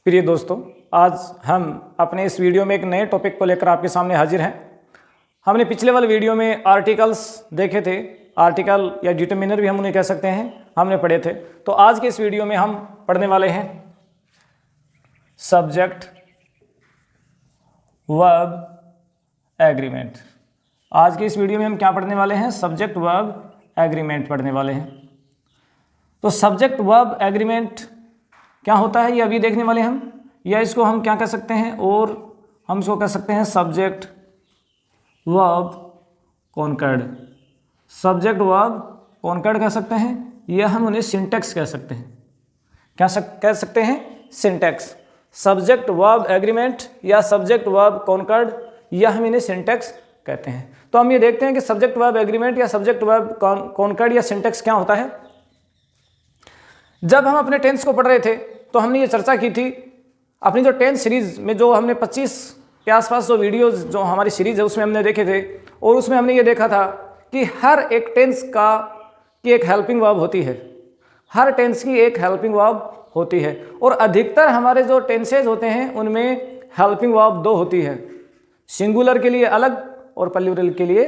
प्रिय दोस्तों, आज हम अपने इस वीडियो में एक नए टॉपिक को लेकर आपके सामने हाजिर हैं। हमने पिछले वाले वीडियो में आर्टिकल्स देखे थे, आर्टिकल या डिटरमिनर भी हम उन्हें कह सकते हैं, हमने पढ़े थे। तो आज के इस वीडियो में हम पढ़ने वाले हैं सब्जेक्ट वर्ब एग्रीमेंट। आज के इस वीडियो में हम क्या पढ़ने वाले हैं? सब्जेक्ट वर्ब एग्रीमेंट पढ़ने वाले हैं। तो सब्जेक्ट वर्ब एग्रीमेंट क्या होता है ये अभी देखने वाले हम, या इसको हम क्या कह सकते हैं, और हम इसको कह सकते हैं subject verb concord. Subject verb concord कह सकते हैं, या हम उन्हें सिंटैक्स कह सकते हैं। क्या कह सकते हैं? सिंटैक्स। सब्जेक्ट वर्ब एग्रीमेंट या सब्जेक्ट वर्ब कॉन्कर्ड, या हम इन्हें सिंटैक्स कहते हैं। तो हम ये देखते हैं कि सब्जेक्ट वर्ब एग्रीमेंट या सब्जेक्ट वर्ब कॉन्कर्ड या सिंटैक्स क्या होता है। जब हम अपने टेंस को पढ़ रहे थे तो हमने ये चर्चा की थी अपनी जो टेंस सीरीज में, जो हमने 25 के आसपास जो वीडियोस जो हमारी सीरीज है उसमें हमने देखे थे, और उसमें हमने ये देखा था कि हर एक टेंस की एक हेल्पिंग वर्ब होती है। हर टेंस की एक हेल्पिंग वर्ब होती है, और अधिकतर हमारे जो टेंसेज होते हैं उनमें हेल्पिंग वर्ब 2 होती है, सिंगुलर के लिए अलग और प्लूरल के लिए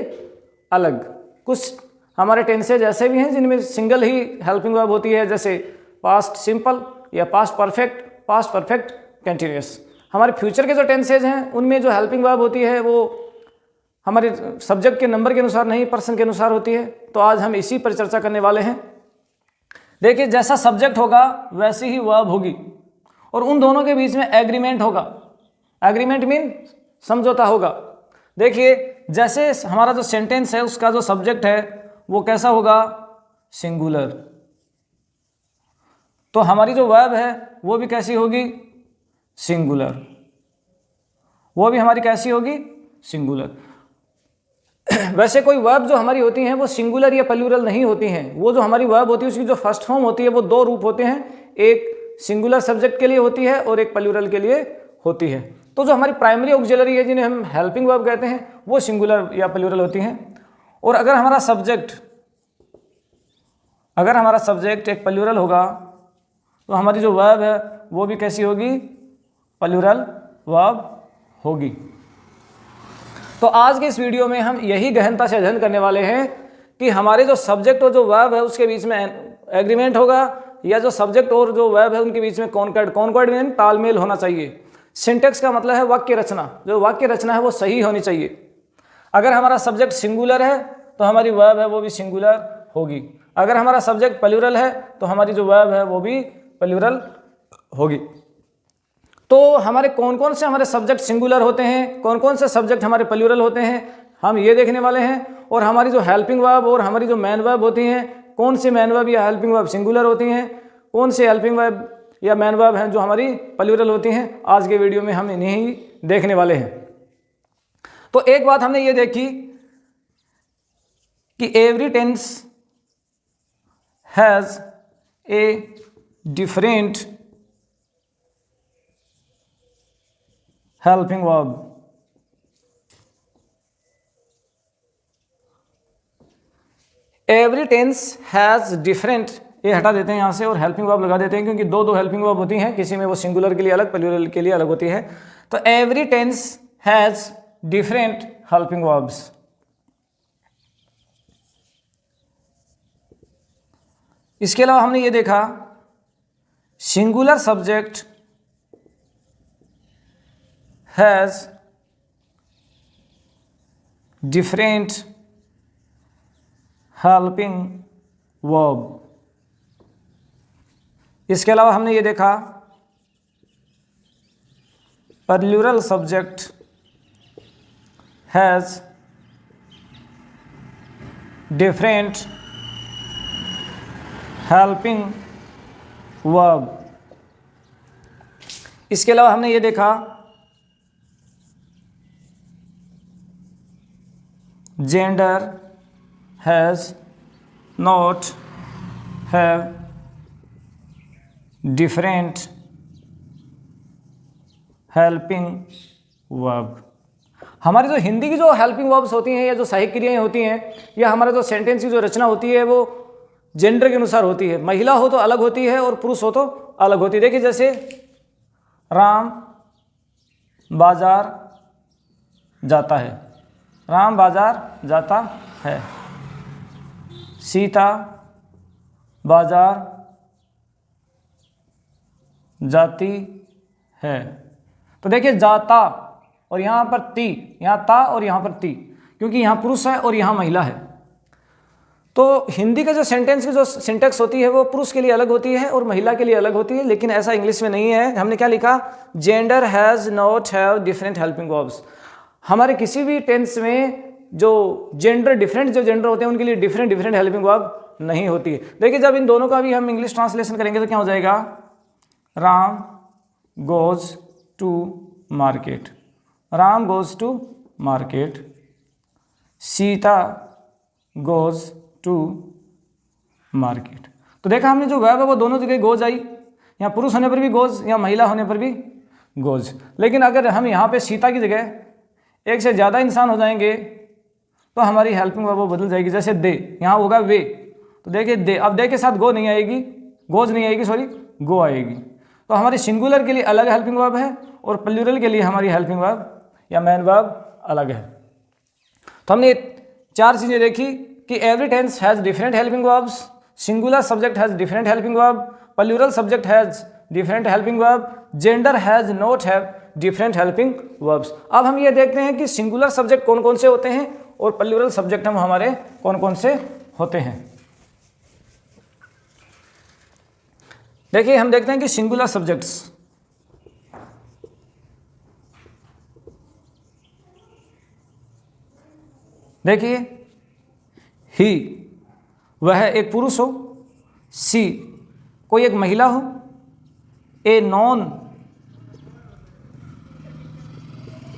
अलग। कुछ हमारे टेंसेज ऐसे भी हैं जिनमें सिंगल ही हेल्पिंग वर्ब होती है, जैसे पास्ट सिंपल या पास्ट परफेक्ट कंटिन्यूअस। हमारे फ्यूचर के जो टेंसेज हैं उनमें जो हेल्पिंग वर्ब होती है वो हमारे सब्जेक्ट के नंबर के अनुसार नहीं, पर्सन के अनुसार होती है। तो आज हम इसी पर चर्चा करने वाले हैं। देखिए, जैसा सब्जेक्ट होगा वैसी ही वर्ब होगी, और उन दोनों के बीच में एग्रीमेंट होगा। एग्रीमेंट मीन समझौता होगा। देखिए, जैसे हमारा जो सेंटेंस है उसका जो सब्जेक्ट है वो कैसा होगा? सिंगुलर। तो हमारी जो वर्ब है वो भी कैसी होगी? सिंगुलर। वो भी हमारी कैसी होगी? सिंगुलर। वैसे कोई वर्ब जो हमारी होती हैं वो सिंगुलर या प्लूरल नहीं होती हैं। वो जो हमारी वर्ब होती है उसकी जो फर्स्ट फॉर्म होती है वो 2 रूप होते हैं, एक सिंगुलर सब्जेक्ट के लिए होती है और एक प्लूरल के लिए होती है। तो जो हमारी प्राइमरी ऑक्सिलरी है जिन्हें हम हेल्पिंग वर्ब कहते हैं वो सिंगुलर या प्लूरल होती हैं। और अगर हमारा सब्जेक्ट एक प्लूरल होगा तो हमारी जो वर्ब है वो भी कैसी होगी? प्लूरल वर्ब होगी। तो आज के इस वीडियो में हम यही गहनता से अध्ययन करने वाले हैं कि हमारे जो सब्जेक्ट और जो वर्ब है उसके बीच में एग्रीमेंट होगा, या जो सब्जेक्ट और जो वर्ब है उनके बीच में कॉन्कॉर्ड मीन तालमेल होना चाहिए। सिंटैक्स का मतलब है वाक्य रचना। जो वाक्य रचना है वो सही होनी चाहिए। अगर हमारा सब्जेक्ट सिंगुलर है तो हमारी वर्ब है वो भी सिंगुलर होगी। अगर हमारा सब्जेक्ट प्लूरल है तो हमारी जो वर्ब है वो भी प्लूरल होगी। तो हमारे कौन कौन से हमारे सब्जेक्ट सिंगुलर होते हैं, कौन कौन से सब्जेक्ट हमारे प्लूरल होते हैं, हम ये देखने वाले हैं। और हमारी जो हेल्पिंग वर्ब और हमारी जो मेन वर्ब होती हैं, कौन सी मेन वर्ब या हेल्पिंग वर्ब सिंगुलर होती हैं, कौन सी हेल्पिंग वर्ब या मेन वर्ब हैं जो हमारी प्लूरल होती हैं, आज के वीडियो में हम इन्हें ही देखने वाले हैं। तो एक बात हमने ये देखी कि every tense has a different helping verb. Every tense has different, ये हटा देते हैं यहाँ से और हेल्पिंग वर्ब लगा देते हैं, क्योंकि दो हेल्पिंग वर्ब होती हैं, किसी में वो सिंगुलर के लिए अलग, प्लूरल के लिए अलग होती है। तो every tense has different helping verbs. इसके अलावा हमने ये देखा singular subject has different helping verb. इसके अलावा हमने ये देखा plural subject has different helping verb. इसके अलावा हमने ये देखा gender has not have different helping verb. हमारी जो हिंदी की जो हेल्पिंग वर्ब्स होती हैं या जो सहायक क्रियाएं होती हैं या हमारा जो सेंटेंस की जो रचना होती है वो जेंडर के अनुसार होती है। महिला हो तो अलग होती है और पुरुष हो तो अलग होती है। देखिए जैसे राम बाजार जाता है, राम बाजार जाता है। सीता बाजार जाती है। तो देखिए जाता और यहाँ पर ती, यहाँ ता और यहाँ पर ती, क्योंकि यहाँ पुरुष है और यहाँ महिला है। तो हिंदी का जो सेंटेंस की जो सिंटेक्स होती है वो पुरुष के लिए अलग होती है और महिला के लिए अलग होती है, लेकिन ऐसा इंग्लिश में नहीं है। हमने क्या लिखा, gender has not have different helping verbs. हमारे किसी भी टेंस में जो जेंडर डिफरेंट जो जेंडर होते हैं उनके लिए डिफरेंट डिफरेंट हेल्पिंग वर्ब नहीं होती है। देखिए जब इन दोनों का भी हम इंग्लिश ट्रांसलेशन करेंगे तो क्या हो जाएगा, Ram goes to market, Ram goes to market, Sita goes to market. तो देखा हमने जो वर्ब है वो दोनों जगह गोज आई, यहाँ पुरुष होने पर भी गोज, यहाँ महिला होने पर भी गोज। लेकिन अगर हम यहाँ पे सीता की जगह एक से ज़्यादा इंसान हो जाएंगे तो हमारी हेल्पिंग वर्ब वो बदल जाएगी। जैसे दे, यहाँ होगा वे, तो देखिए दे, अब दे के साथ गो नहीं आएगी, गोज नहीं आएगी, सॉरी गो आएगी। तो हमारी सिंगुलर के लिए अलग हेल्पिंग वर्ब है और प्लूरल के लिए हमारी हेल्पिंग वर्ब या मेन वर्ब अलग है। तो हमने 4 चीज़ें देखी कि every tense has different helping verbs, singular subject has different helping verb, plural subject has different helping verb, gender has not have different helping verbs. अब हम ये देखते हैं कि सिंगुलर सब्जेक्ट कौन कौन से होते हैं और प्लूरल सब्जेक्ट हम हमारे कौन कौन से होते हैं। देखिए हम देखते हैं कि सिंगुलर सब्जेक्ट्स, देखिए ही वह एक पुरुष हो, सी कोई एक महिला हो, ए नॉन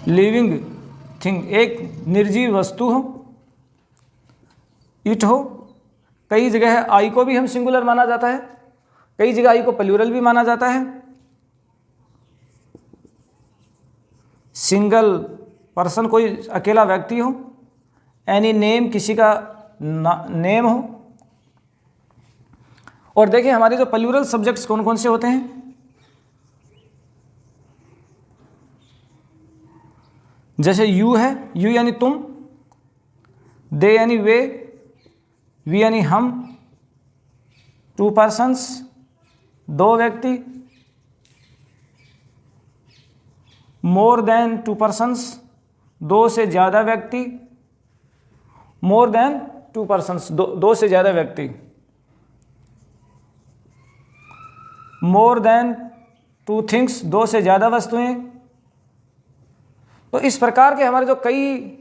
लिविंग थिंग एक निर्जीव वस्तु हो, इट हो। कई जगह आई को भी हम सिंगुलर माना जाता है, कई जगह आई को प्लूरल भी माना जाता है। सिंगल पर्सन कोई अकेला व्यक्ति हो, एनी नेम किसी का नेम हो। और देखिए हमारे जो प्लूरल सब्जेक्ट्स कौन कौन से होते हैं, जैसे यू है, यू यानी तुम, दे यानी वे, वी यानी हम, 2 पर्सन्स 2 व्यक्ति, मोर देन 2 पर्सन्स 2 से ज़्यादा व्यक्ति, मोर देन 2 पर्सन्स 2 से ज़्यादा व्यक्ति, मोर देन 2 थिंग्स 2 से ज़्यादा वस्तुएं। तो इस प्रकार के हमारे जो कई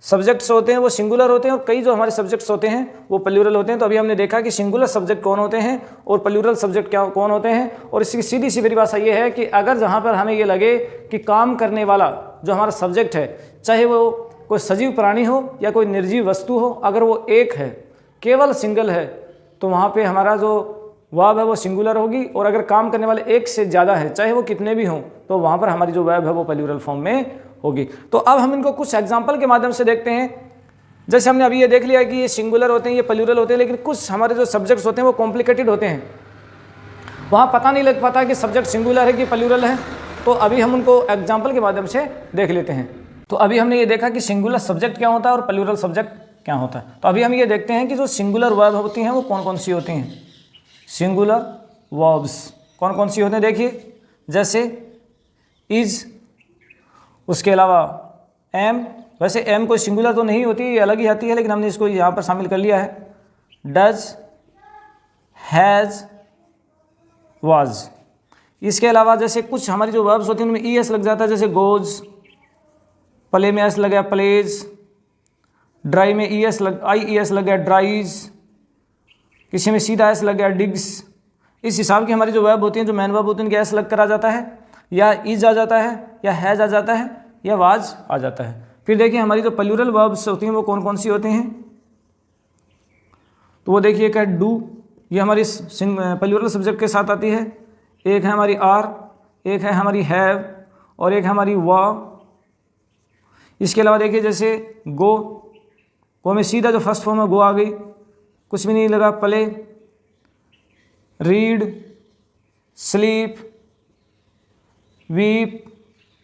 सब्जेक्ट्स होते हैं वो सिंगुलर होते हैं और कई जो हमारे सब्जेक्ट्स होते हैं वो प्लूरल होते हैं। तो अभी हमने देखा कि सिंगुलर सब्जेक्ट कौन होते हैं और प्लूरल सब्जेक्ट क्या कौन होते हैं। और इसकी सीधी सी परिभाषा ये है कि अगर जहाँ पर हमें ये लगे कि काम करने वाला जो हमारा सब्जेक्ट है, चाहे वो कोई सजीव प्राणी हो या कोई निर्जीव वस्तु हो, अगर वो एक है, केवल सिंगल है, तो वहाँ पे हमारा जो वर्ब है वो सिंगुलर होगी। और अगर काम करने वाले एक से ज़्यादा है, चाहे वो कितने भी हों, तो वहाँ पर हमारी जो वर्ब है वो प्लूरल फॉर्म में होगी। तो अब हम इनको कुछ एग्जाम्पल के माध्यम से देखते हैं। जैसे हमने अभी ये देख लिया कि ये सिंगुलर होते हैं, ये प्लूरल होते हैं, लेकिन कुछ हमारे जो सब्जेक्ट्स होते हैं वो कॉम्प्लिकेटेड होते हैं, वहाँ पता नहीं लग पाता कि सब्जेक्ट सिंगुलर है कि प्लूरल है। तो अभी हम उनको एग्जाम्पल के माध्यम से देख लेते हैं। तो अभी हमने ये देखा कि सिंगुलर सब्जेक्ट क्या होता है और प्लूरल सब्जेक्ट क्या होता है। तो अभी हम ये देखते हैं कि जो सिंगुलर वर्ब होती हैं वो कौन कौन सी होती हैं। सिंगुलर वर्ब्स कौन कौन सी होते हैं, देखिए जैसे इज, उसके अलावा एम, वैसे एम कोई सिंगुलर तो नहीं होती, ये अलग ही आती है, लेकिन हमने इसको यहाँ पर शामिल कर लिया है। Does, has, was. इसके अलावा जैसे कुछ हमारी जो वर्ब्स होती हैं उनमें ई एस लग जाता है, जैसे गोज, प्ले में एस लग गया प्लेज, ड्राई में ई एस लग आई ई एस लग गया ड्राइज, किसी में सीधा एस लग गया डिग्स। इस हिसाब की हमारी जो वर्ब होती हैं, जो मेन वर्ब होती हैं, उनके एस लग कर आ जाता है, या इज आ जाता है, या हैज़ आ जाता है, या वाज आ जाता है। फिर देखिए हमारी जो प्लूरल वर्ब्स होती हैं वो कौन कौन सी होती हैं। तो वो देखिए एक है डू, ये हमारी प्लूरल सब्जेक्ट के साथ आती है। एक है हमारी आर, एक है हमारी हैव, और एक है हमारी वा। इसके अलावा देखिए जैसे गो में सीधा जो फर्स्ट फॉर्म है गो आ गई, कुछ भी नहीं लगा, प्ले, रीड, स्लीप, वीप,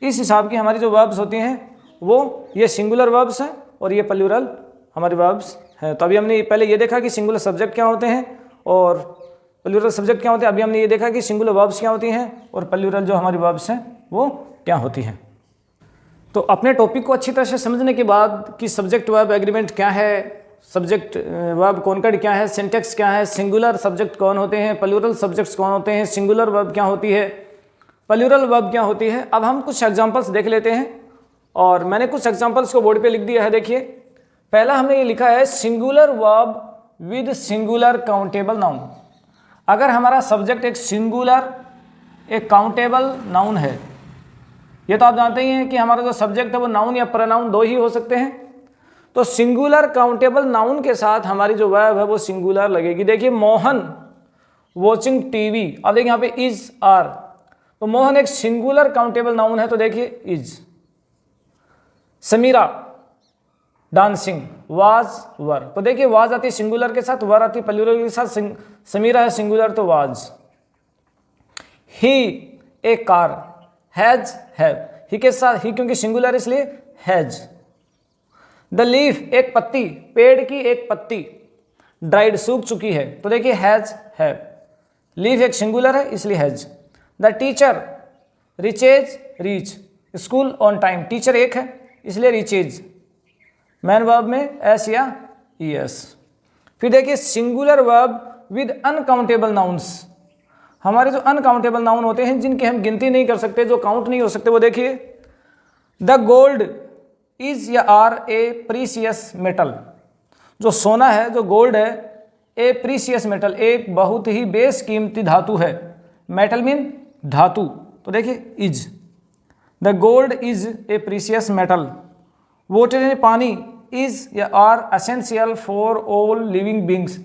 इस हिसाब की हमारी जो वर्ब्स होती हैं वो ये सिंगुलर वर्ब्स हैं और ये प्लूरल हमारे वर्ब्स हैं। तो अभी हमने पहले ये देखा कि सिंगुलर सब्जेक्ट क्या होते हैं और प्लूरल सब्जेक्ट क्या होते हैं। अभी हमने ये देखा कि सिंगुलर वर्ब्स क्या होती हैं और प्लूरल जो हमारी वर्ब्स हैं वो क्या होती हैं। तो अपने टॉपिक को अच्छी तरह से समझने के बाद कि सब्जेक्ट वर्ब एग्रीमेंट क्या है, सब्जेक्ट वर्ब कॉन्कर्ड क्या है, सिंटेक्स क्या है, सिंगुलर सब्जेक्ट कौन होते हैं, प्लूरल सब्जेक्ट्स कौन होते हैं, सिंगुलर वर्ब क्या होती है, प्लूरल वर्ब क्या होती है। अब हम कुछ एग्जांपल्स देख लेते हैं और मैंने कुछ एग्जांपल्स को बोर्ड पे लिख दिया है। देखिए, पहला हमने ये लिखा है singular verb with singular countable noun. अगर हमारा सब्जेक्ट एक सिंगुलर एक काउंटेबल नाउन है, ये तो आप जानते ही हैं कि हमारा जो सब्जेक्ट है वो नाउन या प्रोनाउन दो ही हो सकते हैं। तो सिंगुलर काउंटेबल नाउन के साथ हमारी जो वर्ब है वो सिंगुलर लगेगी। देखिए, मोहन वॉचिंग टीवी, अब देखिए यहाँ पे इज आर, तो मोहन एक सिंगुलर काउंटेबल नाउन है, तो देखिए is. Sameera dancing, was were, तो देखिए वाज आती है सिंगुलर के साथ, वर आती है प्लूरल के साथ। समीरा है सिंगुलर तो वाज। ही एक कार, हैज हैव, ही के साथ ही क्योंकि सिंगुलर इसलिए हैज। द लीफ एक पत्ती, पेड़ की एक पत्ती ड्राइड सूख चुकी है, तो देखिए हैज हैव। लीफ एक सिंगुलर है इसलिए has. The teacher reaches reach, school on time, teacher एक है इसलिए रिचेज। मैन वर्ब में एस या ई एस। फिर देखिए singular verb with uncountable nouns, हमारे जो अनकाउंटेबल नाउन होते हैं जिनकी हम गिनती नहीं कर सकते, जो काउंट नहीं हो सकते, वो देखिए द गोल्ड इज या आर ए प्रीसियस मेटल, जो सोना है जो गोल्ड है, ए प्रीसियस मेटल एक बहुत ही बेशकीमती धातु है। मेटल मीन धातु, तो देखिए is. The gold is a precious metal. Water यानी पानी, इज या are essential for all living beings,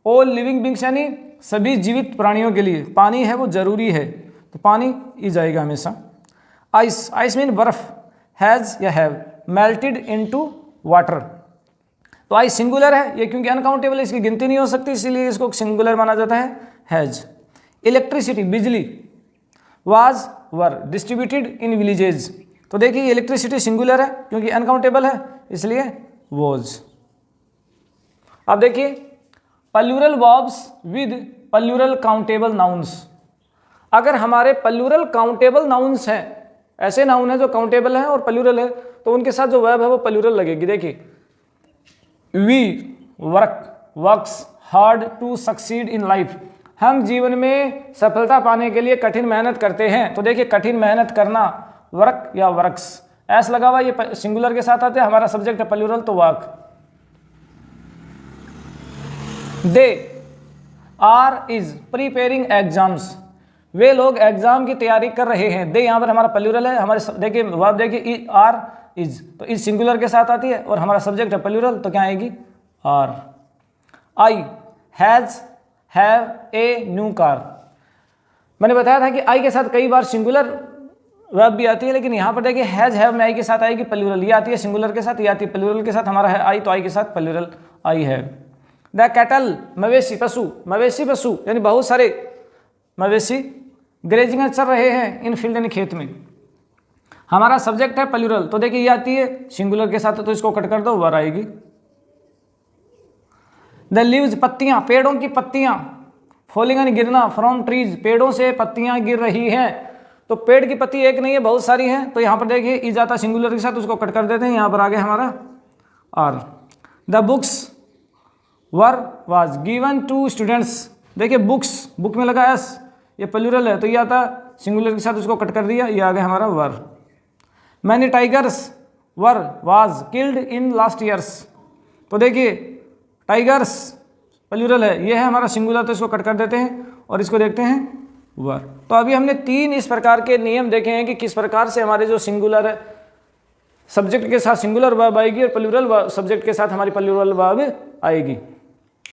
all living beings यानी सभी जीवित प्राणियों के लिए पानी है वो जरूरी है, तो पानी इज आएगा हमेशा। आइस, आइस मीन बर्फ, हैज या हैव मेल्टेड इनटू वाटर, तो आइस सिंगुलर है, ये क्योंकि अनकाउंटेबल है इसकी गिनती नहीं हो सकती इसीलिए इसको सिंगुलर माना जाता है, हैज। इलेक्ट्रिसिटी बिजली, was were distributed in villages, तो देखिए इलेक्ट्रिसिटी सिंगुलर है क्योंकि अनकाउंटेबल है इसलिए वॉज। अब देखिए plural verbs with plural countable nouns. अगर हमारे प्लूरल काउंटेबल नाउन्स हैं, ऐसे नाउन है जो काउंटेबल है और प्लूरल है, तो उनके साथ जो वर्ब है वो प्लूरल लगेगी। देखिए we work works hard to succeed in life, हम जीवन में सफलता पाने के लिए कठिन मेहनत करते हैं, तो देखिए कठिन मेहनत करना वर्क या वर्क्स, एस लगा हुआ, ये सिंगुलर के साथ आते हैं, हमारा सब्जेक्ट है प्लूरल तो verb. They are is preparing exams, वे लोग एग्जाम की तैयारी कर रहे हैं। दे यहाँ पर हमारा प्लूरल है, हमारे देखिए वर्ब देखिए आर इज, तो इज सिंगुलर के साथ आती है और हमारा सब्जेक्ट है प्लूरल तो क्या आएगी are. I has have a new car, मैंने बताया था कि आई के साथ कई बार सिंगुलर वर्ब भी आती है, लेकिन यहाँ पर देखिए हैज हैव में आई के साथ आएगी प्लूरल, ये आती है सिंगुलर के साथ, ये आती है प्लूरल के साथ, हमारा है आई तो आई के साथ प्लूरल आई है। द कैटल मवेशी पशु, मवेशी पशु यानी बहुत सारे मवेशी ग्रेजिंग चल रहे हैं इन फील्ड यानी खेत में, हमारा सब्जेक्ट है प्लूरल, तो देखिए ये आती है सिंगुलर के साथ तो इसको कट कर दो वर आएगी। द लीव्स पत्तियां, पेड़ों की पत्तियां, फॉलिंग यानी गिरना, फ्रॉम ट्रीज पेड़ों से पत्तियां गिर रही हैं, तो पेड़ की पत्ती एक नहीं है बहुत सारी हैं, तो यहाँ पर देखिए इज आता सिंगुलर के साथ उसको कट कर देते हैं, यहाँ पर आगे हमारा are. The books were was given to students, देखिए बुक्स बुक में लगा एस, ये प्लूरल है तो ये आता सिंगुलर के साथ उसको कट कर दिया, ये आ गया हमारा were. Many tigers were was killed in last years, तो देखिए टाइगर्स प्लूरल है, ये है हमारा सिंगुलर तो इसको कट कर देते हैं और इसको देखते हैं वर। तो अभी हमने 3 इस प्रकार के नियम देखे हैं कि किस प्रकार से हमारे जो सिंगुलर है सब्जेक्ट के साथ सिंगुलर वर्ब आएगी और प्लूरल सब्जेक्ट के साथ हमारी प्लूरल वर्ब आएगी।